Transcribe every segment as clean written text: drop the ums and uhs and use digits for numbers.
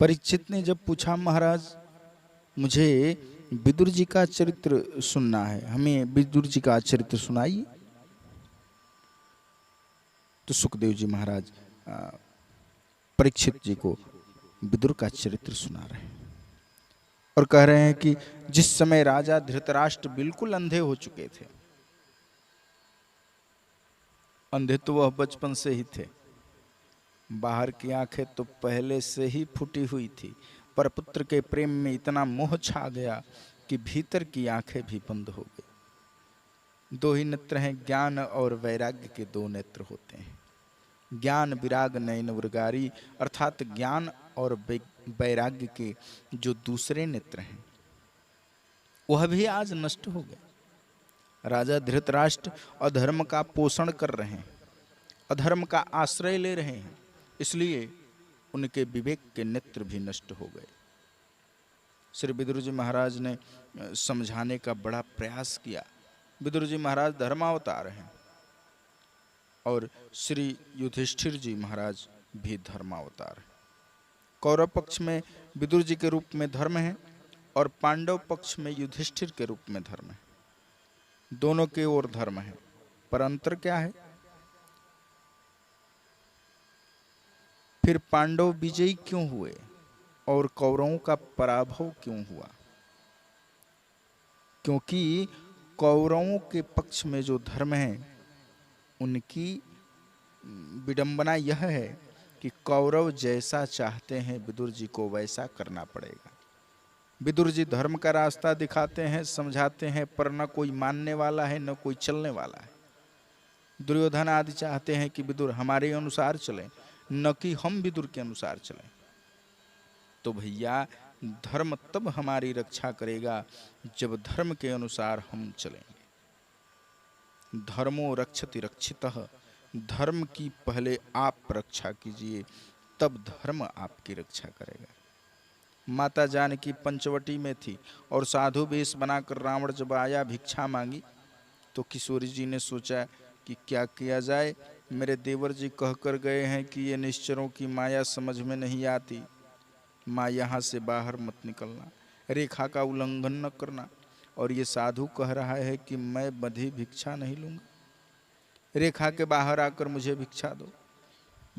परीक्षित ने जब पूछा, महाराज मुझे विदुर जी का चरित्र सुनना है, हमें विदुर जी का चरित्र सुनाइए। तो सुखदेव जी महाराज परीक्षित जी को विदुर का चरित्र सुना रहे हैं और कह रहे हैं कि जिस समय राजा धृतराष्ट्र बिल्कुल अंधे हो चुके थे, अंधे तो वह बचपन से ही थे, बाहर की आंखें तो पहले से ही फूटी हुई थी, पर पुत्र के प्रेम में इतना मोह छा गया कि भीतर की आंखें भी बंद हो गई। दो ही नेत्र हैं, ज्ञान और वैराग्य के दो नेत्र होते हैं। ज्ञान विराग नयन उर्गारी, अर्थात ज्ञान और वैराग्य के जो दूसरे नेत्र हैं वह भी आज नष्ट हो गए। राजा धृतराष्ट्र अधर्म का पोषण कर रहे हैं, अधर्म का आश्रय ले रहे हैं, इसलिए उनके विवेक के नेत्र भी नष्ट हो गए। श्री विदुर जी महाराज ने समझाने का बड़ा प्रयास किया। विदुर जी महाराज धर्मावतार हैं और श्री युधिष्ठिर जी महाराज भी धर्मावतार हैं। कौरव पक्ष में विदुर जी के रूप में धर्म है और पांडव पक्ष में युधिष्ठिर के रूप में धर्म है। दोनों के ओर धर्म है, पर अंतर क्या है? फिर पांडव विजयी क्यों हुए और कौरवों का पराभव क्यों हुआ? क्योंकि कौरवों के पक्ष में जो धर्म है उनकी विडंबना यह है कि कौरव जैसा चाहते हैं विदुर जी को वैसा करना पड़ेगा। विदुर जी धर्म का रास्ता दिखाते हैं, समझाते हैं, पर न कोई मानने वाला है न कोई चलने वाला है। दुर्योधन आदि चाहते हैं कि विदुर हमारे अनुसार चलें, न कि हम विदुर के अनुसार चलें। तो भैया धर्म तब हमारी रक्षा करेगा जब धर्म के अनुसार हम चलेंगे। धर्मो रक्षति रक्षितः, धर्म की पहले आप रक्षा कीजिए, तब धर्म आपकी रक्षा करेगा। माता जानकी पंचवटी में थी और साधु वेश बनाकर रावण जब आया भिक्षा मांगी तो किशोरी जी ने सोचा कि क्या किया जाए। मेरे देवर जी कहकर गए हैं कि ये निश्चरों की माया समझ में नहीं आती, माँ यहाँ से बाहर मत निकलना, रेखा का उल्लंघन न करना, और ये साधु कह रहा है कि मैं बधी भिक्षा नहीं लूँगा, रेखा के बाहर आकर मुझे भिक्षा दो।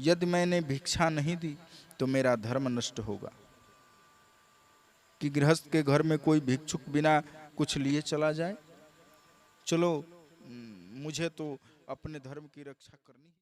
यदि मैंने भिक्षा नहीं दी तो मेरा धर्म नष्ट होगा। कि गृहस्थ के घर में कोई भिक्षुक बिना कुछ लिए चला जाए? चलो मुझे तो अपने धर्म की रक्षा करनी है।